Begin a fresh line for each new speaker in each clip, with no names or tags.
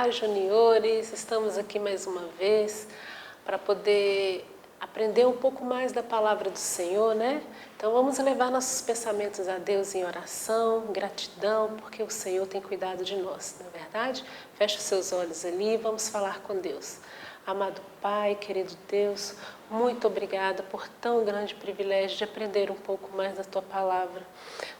Olá, juniores! Estamos aqui mais uma vez para poder aprender um pouco mais da palavra do Senhor, né? Então vamos levar nossos pensamentos a Deus em oração, gratidão, porque o Senhor tem cuidado de nós, não é verdade? Feche os seus olhos ali e vamos falar com Deus. Amado Pai, querido Deus, muito obrigada por tão grande privilégio de aprender um pouco mais da Tua Palavra.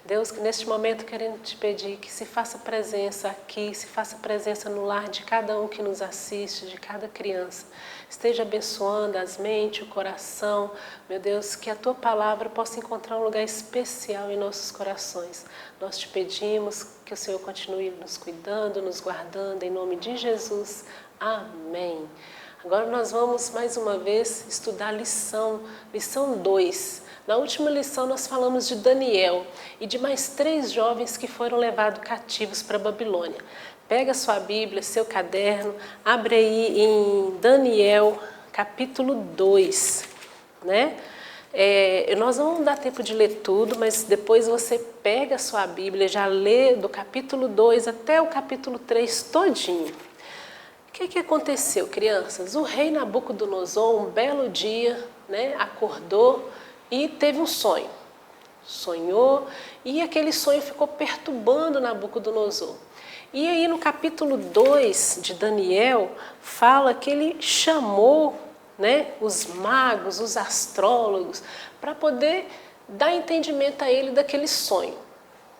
Deus, que neste momento querendo te pedir que se faça presença aqui, se faça presença no lar de cada um que nos assiste, de cada criança. Esteja abençoando as mentes, o coração. Meu Deus, que a Tua Palavra possa encontrar um lugar especial em nossos corações. Nós te pedimos que o Senhor continue nos cuidando, nos guardando, em nome de Jesus. Amém. Agora nós vamos mais uma vez estudar a lição 2. Na última lição nós falamos de Daniel e de mais 3 jovens que foram levados cativos para a Babilônia. Pega sua Bíblia, seu caderno, abre aí em Daniel capítulo 2, né? Nós não vamos dar tempo de ler tudo, mas depois você pega a sua Bíblia, já lê do capítulo 2 até o capítulo 3 todinho. O que aconteceu, crianças? O rei Nabucodonosor, um belo dia, né, acordou e teve um sonho. Sonhou e aquele sonho ficou perturbando Nabucodonosor. E aí no capítulo 2 de Daniel, fala que ele chamou, né, os magos, os astrólogos, para poder dar entendimento a ele daquele sonho,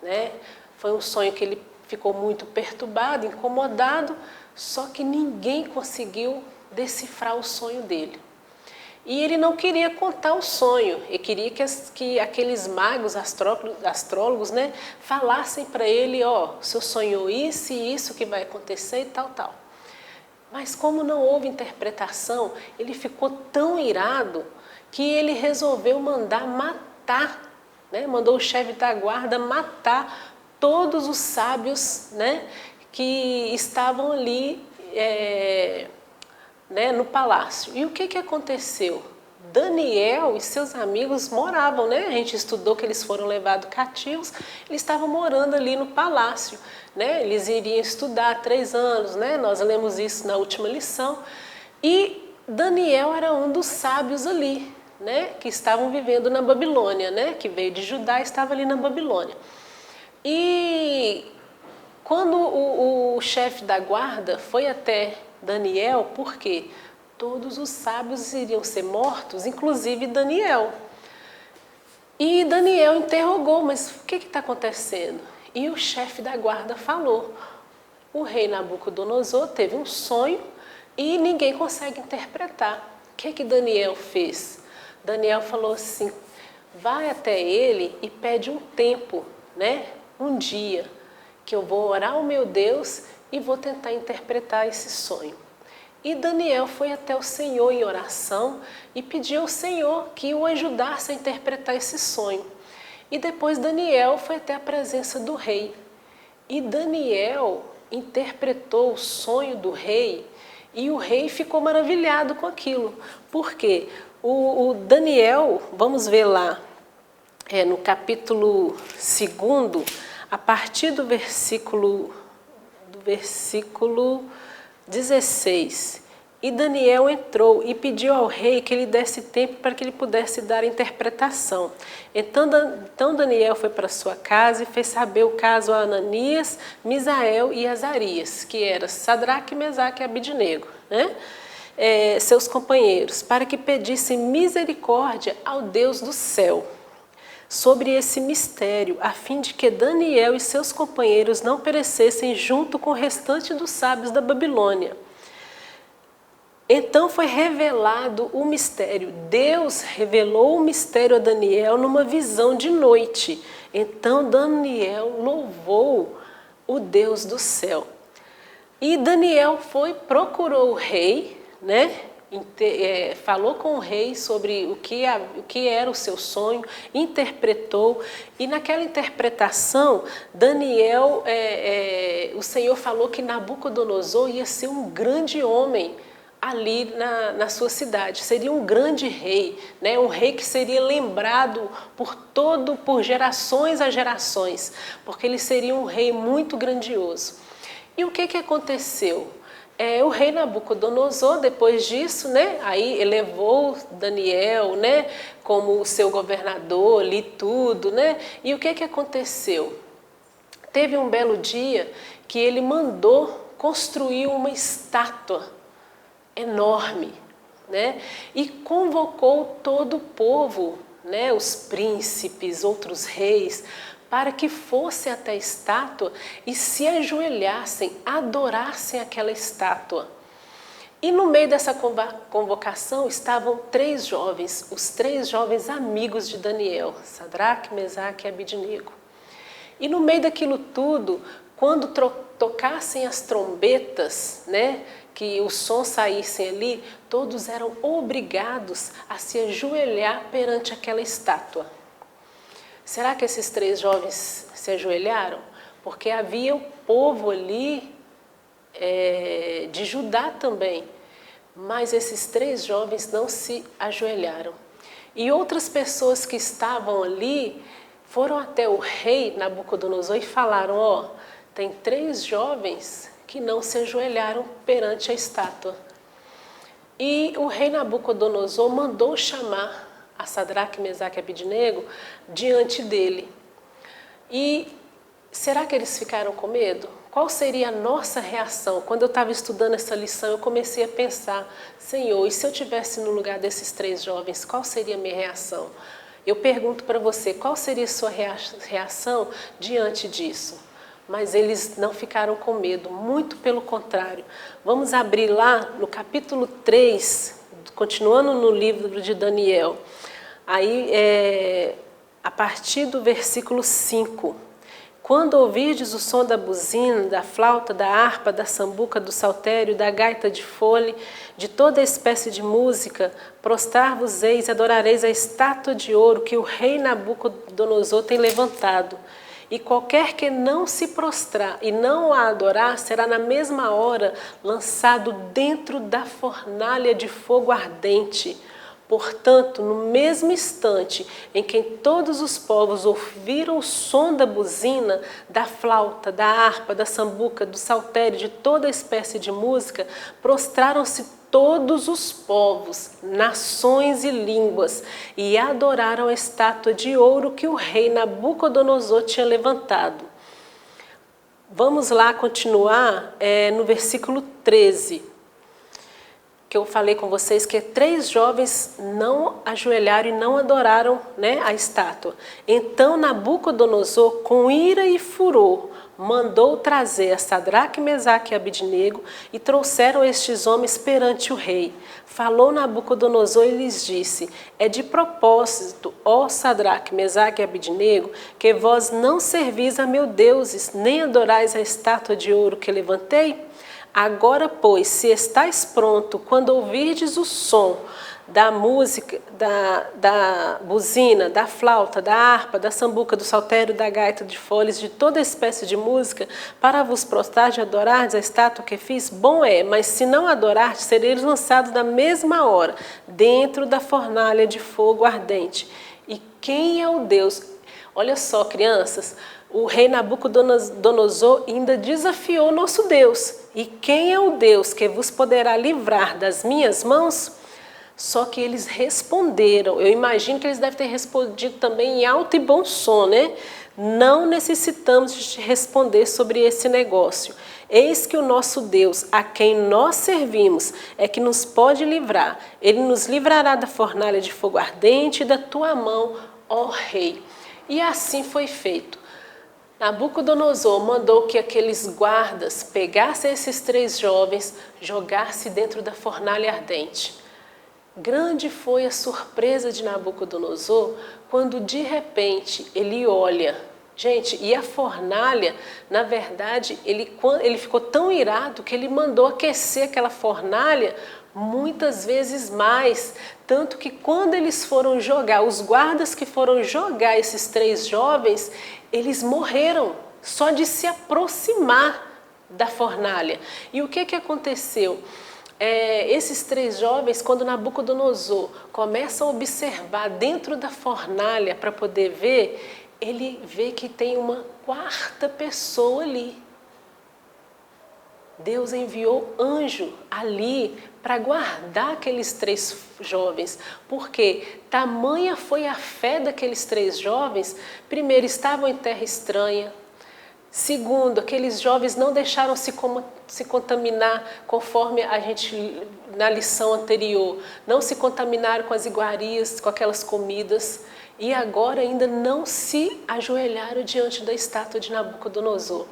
né? Foi um sonho que ele ficou muito perturbado, incomodado, só que ninguém conseguiu decifrar o sonho dele. E ele não queria contar o sonho, ele queria que aqueles magos, astrólogos, né, falassem para ele, ó, o senhor sonhou isso e isso que vai acontecer e tal, tal. Mas como não houve interpretação, ele ficou tão irado que ele resolveu mandar matar, né, mandou o chefe da guarda matar todos os sábios, né, que estavam ali né, no palácio. E o que aconteceu? Daniel e seus amigos moravam, né? A gente estudou que eles foram levados cativos, eles estavam morando ali no palácio, né? Eles iriam estudar 3 anos, né? Nós lemos isso na última lição. E Daniel era um dos sábios ali, né? Que estavam vivendo na Babilônia, né? Que veio de Judá e estava ali na Babilônia. E quando o chefe da guarda foi até Daniel, porque todos os sábios iriam ser mortos, inclusive Daniel. E Daniel interrogou, mas o que está acontecendo? E o chefe da guarda falou, o rei Nabucodonosor teve um sonho e ninguém consegue interpretar. O que Daniel fez? Daniel falou assim, vai até ele e pede um tempo, né? Um dia, que eu vou orar ao meu Deus e vou tentar interpretar esse sonho. E Daniel foi até o Senhor em oração e pediu ao Senhor que o ajudasse a interpretar esse sonho. E depois Daniel foi até a presença do rei. E Daniel interpretou o sonho do rei e o rei ficou maravilhado com aquilo. Por quê? O Daniel, vamos ver lá, no capítulo 2, a partir do versículo 16, e Daniel entrou e pediu ao rei que lhe desse tempo para que ele pudesse dar a interpretação. Então Daniel foi para sua casa e fez saber o caso a Ananias, Misael e Azarias, que eram Sadraque, Mesaque e Abidnego, né? Seus companheiros, para que pedissem misericórdia ao Deus do céu sobre esse mistério, a fim de que Daniel e seus companheiros não perecessem junto com o restante dos sábios da Babilônia. Então foi revelado o mistério. Deus revelou o mistério a Daniel numa visão de noite. Então Daniel louvou o Deus do céu. E Daniel procurou o rei, né? Falou com o rei sobre o que era o seu sonho, interpretou, e naquela interpretação, Daniel, o Senhor falou que Nabucodonosor ia ser um grande homem ali na sua cidade, seria um grande rei, né? Um rei que seria lembrado por gerações a gerações, porque ele seria um rei muito grandioso. E o que aconteceu? O rei Nabucodonosor, depois disso, né, aí elevou Daniel, né, como o seu governador, ali tudo, né, e o que aconteceu? Teve um belo dia que ele mandou construir uma estátua enorme, né, e convocou todo o povo, né, os príncipes, outros reis, para que fossem até a estátua e se ajoelhassem, adorassem aquela estátua. E no meio dessa convocação estavam 3 jovens, os 3 jovens amigos de Daniel, Sadraque, Mesaque e Abidnego. E no meio daquilo tudo, quando tocassem as trombetas, né, que os sons saíssem ali, todos eram obrigados a se ajoelhar perante aquela estátua. Será que esses 3 jovens se ajoelharam? Porque havia o povo ali de Judá também, mas esses 3 jovens não se ajoelharam. E outras pessoas que estavam ali foram até o rei Nabucodonosor e falaram: ó, tem 3 jovens que não se ajoelharam perante a estátua. E o rei Nabucodonosor mandou chamar a Sadraque, Mesaque e Abidnego diante dele. E será que eles ficaram com medo? Qual seria a nossa reação? Quando eu estava estudando essa lição, eu comecei a pensar: Senhor, e se eu estivesse no lugar desses 3 jovens, qual seria a minha reação? Eu pergunto para você, qual seria a sua reação diante disso? Mas eles não ficaram com medo, muito pelo contrário. Vamos abrir lá no capítulo 3, continuando no livro de Daniel. Aí, a partir do versículo 5. Quando ouvirdes o som da buzina, da flauta, da harpa, da sambuca, do saltério, da gaita de fole, de toda espécie de música, prostrar-vos-eis e adorareis a estátua de ouro que o rei Nabucodonosor tem levantado. E qualquer que não se prostrar e não a adorar, será na mesma hora lançado dentro da fornalha de fogo ardente. Portanto, no mesmo instante em que todos os povos ouviram o som da buzina, da flauta, da harpa, da sambuca, do saltério, de toda espécie de música, prostraram-se todos os povos, nações e línguas, e adoraram a estátua de ouro que o rei Nabucodonosor tinha levantado. Vamos lá continuar no versículo 13. Que eu falei com vocês que 3 jovens não ajoelharam e não adoraram, né, a estátua. Então Nabucodonosor, com ira e furor, mandou trazer a Sadraque, Mesaque e Abidnego e trouxeram estes homens perante o rei. Falou Nabucodonosor e lhes disse: é de propósito, ó Sadraque, Mesaque e Abidnego, que vós não servis a meus deuses, nem adorais a estátua de ouro que levantei? Agora, pois, se estáis pronto, quando ouvirdes o som da música, da buzina, da flauta, da harpa, da sambuca, do saltério, da gaita, de foles, de toda espécie de música, para vos prostrar e adorardes a estátua que fiz, bom é, mas se não adorardes, sereis lançados na mesma hora, dentro da fornalha de fogo ardente. E quem é o Deus? Olha só, crianças, o rei Nabucodonosor ainda desafiou o nosso Deus. E quem é o Deus que vos poderá livrar das minhas mãos? Só que eles responderam, eu imagino que eles devem ter respondido também em alto e bom som, né? Não necessitamos de te responder sobre esse negócio. Eis que o nosso Deus, a quem nós servimos, é que nos pode livrar. Ele nos livrará da fornalha de fogo ardente e da tua mão, ó rei. E assim foi feito. Nabucodonosor mandou que aqueles guardas pegassem esses 3 jovens, jogassem dentro da fornalha ardente. Grande foi a surpresa de Nabucodonosor quando de repente ele olha. Gente, e a fornalha, na verdade, ele ficou tão irado que ele mandou aquecer aquela fornalha muitas vezes mais. Tanto que quando eles foram jogar, os guardas que foram jogar esses 3 jovens, eles morreram só de se aproximar da fornalha. E o que aconteceu? Esses 3 jovens, quando Nabucodonosor começa a observar dentro da fornalha para poder ver, ele vê que tem uma 4ª pessoa ali. Deus enviou anjo ali para guardar aqueles 3 jovens, porque tamanha foi a fé daqueles 3 jovens. Primeiro, estavam em terra estranha. Segundo, aqueles jovens não deixaram se contaminar, conforme a gente, na lição anterior, não se contaminaram com as iguarias, com aquelas comidas, e agora ainda não se ajoelharam diante da estátua de Nabucodonosor.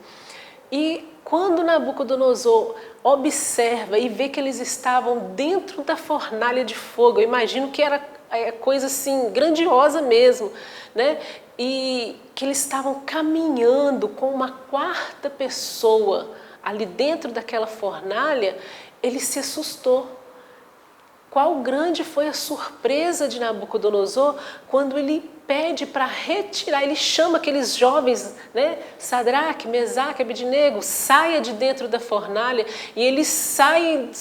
E quando Nabucodonosor observa e vê que eles estavam dentro da fornalha de fogo, eu imagino que era coisa assim grandiosa mesmo, né? E que eles estavam caminhando com uma 4ª pessoa ali dentro daquela fornalha, ele se assustou. Qual grande foi a surpresa de Nabucodonosor quando ele pede para retirar, ele chama aqueles jovens, né? Sadraque, Mesaque, Abednego, saia de dentro da fornalha, e eles saem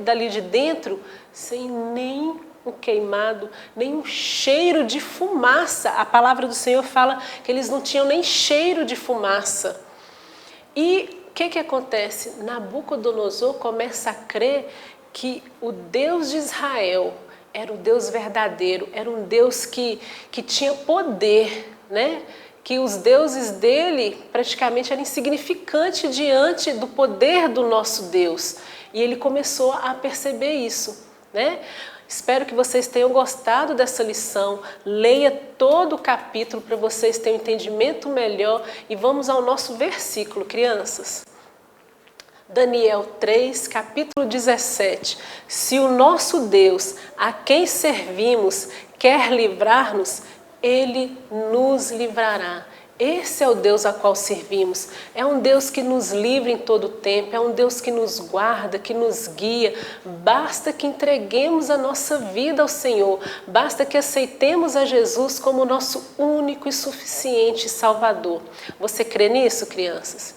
dali de dentro sem nem um queimado, nem um cheiro de fumaça. A palavra do Senhor fala que eles não tinham nem cheiro de fumaça. E o que acontece? Nabucodonosor começa a crer que o Deus de Israel era o Deus verdadeiro, era um Deus que tinha poder, né? Que os deuses dele praticamente eram insignificantes diante do poder do nosso Deus. E ele começou a perceber isso, né? Espero que vocês tenham gostado dessa lição. Leia todo o capítulo para vocês terem um entendimento melhor. E vamos ao nosso versículo, crianças. Daniel 3, capítulo 17. Se o nosso Deus, a quem servimos, quer livrar-nos, Ele nos livrará. Esse é o Deus a qual servimos. É um Deus que nos livra em todo o tempo, é um Deus que nos guarda, que nos guia. Basta que entreguemos a nossa vida ao Senhor, basta que aceitemos a Jesus como nosso único e suficiente Salvador. Você crê nisso, crianças?